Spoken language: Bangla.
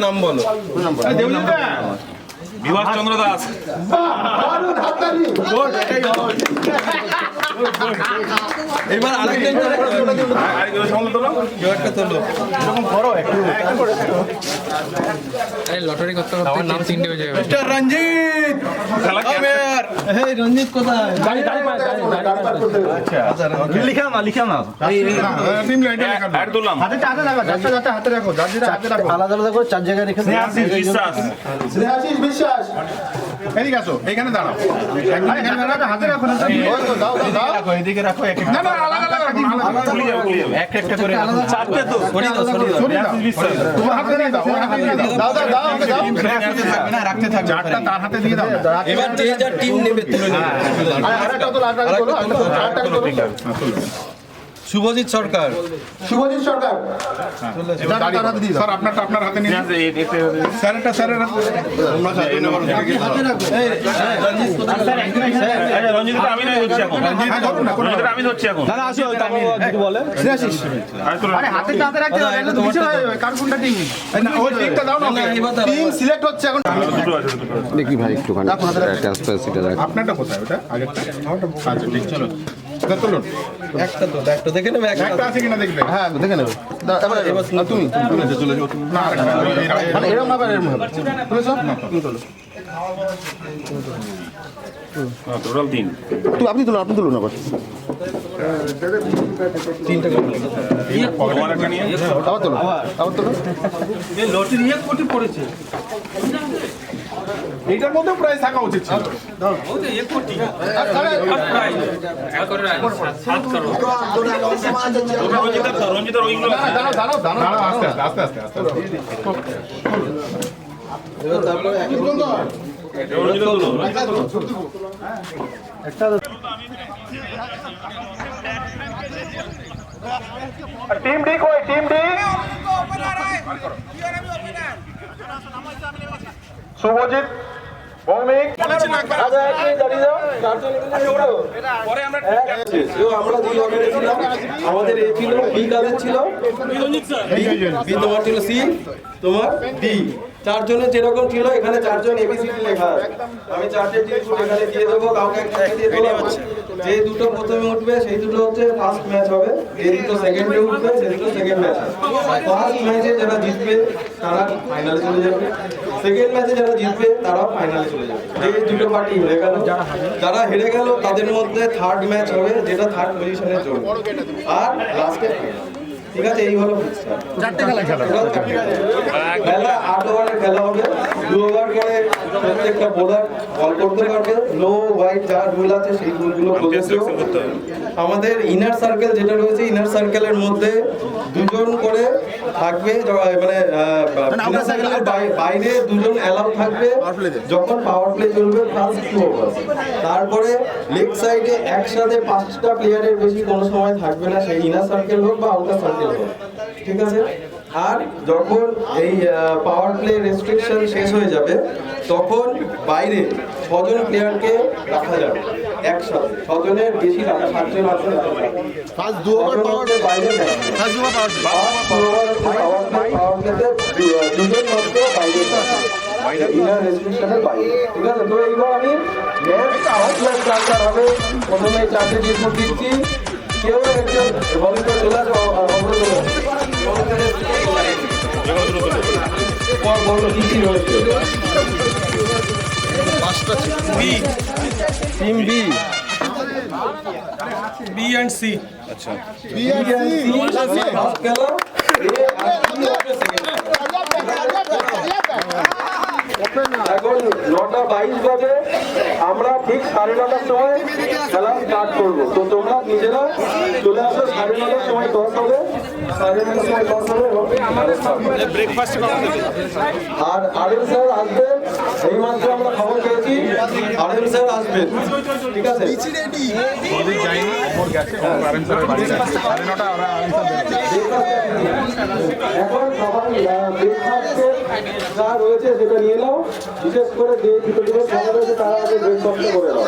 নাম বলো। বিভাস চন্দ্র দাস। এবার আরেকজন লটারি করতে করতে নাম তিনটে হয়ে যাবে। মিস্টার রঞ্জিত। এই রঞ্জিত কোথায়? লিখা না টিম লাইটে লেখা অ্যাড দিলাম। হাতে রাখো, হাতে রাখো, আলাদা আলাদা করে চার জায়গায় রেখে বিশ্বাস। শ্রেয়াশিস বিশ্বাস এদিকে আসো, এখানে দাঁড়াও। এখানে দাঁড়াও, হাতে রাখো না। রাখো, এদিকে রাখো। না না, আলাদা আলাদা রাখো। এক একটা করে চারটে তো সরিয়ে দাও। তোমার হাতে দিয়ে দাও, হাতে দিয়ে দাও। দাও আমাকে দাও। না রাখতে থাকবে। চারটা তার হাতে দিয়ে দাও। এবার যে যা টিম নেবে তুলে নেবে। আরেকটা তো লাগা বলো, আরেকটা তো শুভজিৎ সরকার। শুভজিৎ সরকার স্যার আপনারটা আপনার হাতে নিয়ে স্যারেরটা স্যারের হাতে। রঞ্জিত আমি নাই হচ্ছে এখন। রঞ্জিত আমি হচ্ছে এখন। না আসো বলে আরে হাতে টাতে রাখতে হবে, এটা তো বিশাল হয়ে যাবে। কার কোনটা টিম? না ওই টিকটা দাও না। টিম সিলেক্ট হচ্ছে এখন। দুটো আছে দুটো। দেখি ভাই একটুখানি ট্রান্সপারেন্সিটা দেখ। আপনারটা কোথায় ওটা? আগেরটা। আচ্ছা ঠিক চলো। তুলুন। একটা দেখে নেবে। একটা আছে কিনা দেখবে। হ্যাঁ দেখে নেবে। এবার তুমি চলে যাও। না আরেকটা। মানে এরকম না এরকম হবে। তুলেছো? তুমি তুলো। টোটাল 3। আপনি তুলুন আবার। তোমার একটা নিয়ে আবার তুলো। এই লটারি এক কোটি পড়েছে। এইটার মধ্যে প্রাইস থাকা উচিত ছিল। রঞ্জিতের ওইগুলো আছে। দাঁড়াও আস্তে আস্তে। টিম ডি কই? টিম ডি শুভজিৎ ভৌমিক আমরা যে অর্ডারে ছিলাম আমাদের এ ছিল বি কালার ছিল, বি তোমার ছিল সি, তোমার ডি। চারজনের যেরকম ছিল এখানে চারজন এবিসিডি লেখা আছে। আমি চারটে টিম এখানে দিয়ে দেবো, কাউকে একটা দিয়ে দেবো। যে দুটো প্রথমে উঠবে সেই দুটো হচ্ছে ফার্স্ট ম্যাচ হবে, যে দুটো সেকেন্ডে উঠবে সেই দুটো সেকেন্ড ম্যাচ হবে। ফার্স্ট ম্যাচে যারা জিতবে তারা ফাইনালে চলে যাবে, সেকেন্ড ম্যাচে যারা জিতবে তারাও ফাইনালে চলে যাবে। যে দুটো পার্টি হেরে গেল, যারা হেরে গেল তাদের মধ্যে থার্ড ম্যাচ হবে, যেটা থার্ড পজিশনের জন্য, আর লাস্টে ঠিক আছে। এই হলো চারটে খেলা 8 ওভারের খেলা হবে। 2 ওভার করে প্রত্যেকটা বোলার বল করতে পারবে। নো হোয়াইট যা রুল আছে সেই রুলগুলো প্রযোজ্য। আমাদের ইনার সার্কেল যেটা রয়েছে, ইনার সার্কেলের মধ্যে দুজন করে থাকবে, মানে বাইরে দুজন অ্যালাউ থাকবে যখন পাওয়ার প্লে চলবে ফার্স্ট 2 ওভার। তারপরে লেগ সাইডে একসাথে 5টা প্লেয়ারের বেশি কোনো সময় থাকবে না, সেই ইনার সার্কেল হোক বা আউটার সার্কেল হোক, ঠিক আছে। আর যখন এই পাওয়ার প্লে রেস্ট্রিকশন শেষ হয়ে যাবে তখন বাইরে 6 জন প্লেয়ারকে রাখা যাবে একসাথে। 6 জনের বেশি রাখা, 7 জন আছে ফার্স্ট 2 ওভার বাইরে পাওয়ার প্লেতে 2 জন মাত্র বাইরে ইনার রেস্ট্রিকশনের বাইরে, ঠিক আছে। তো এইবার আমি ম্যাচ হবে। প্রথমে 4টে রিপোর্ট দিচ্ছি, কেউ একজন ভলেন্টিয়ার চলে আসে, team B, B and C. আচ্ছা এখন 9:22 বাজে, আমরা ঠিক 9:30টার সময় খেলা স্টার্ট করবো। তো তোমরা নিজেরা চলে আসো, 9:30টার সময় 10 হবে, 9:30টার সময় 10 হবে। আর আরএম স্যার আসবেন, এই মাত্র আমরা খবর পেয়েছি আরএম স্যার আসবেন, ঠিক আছে। এখন সবাই ব্রেকফাস্টের যা রয়েছে সেটা নিয়ে নাও, বিশেষ করে যে দুটো খাবার রয়েছে তারা আগে ব্রেকফাস্ট করে নাও।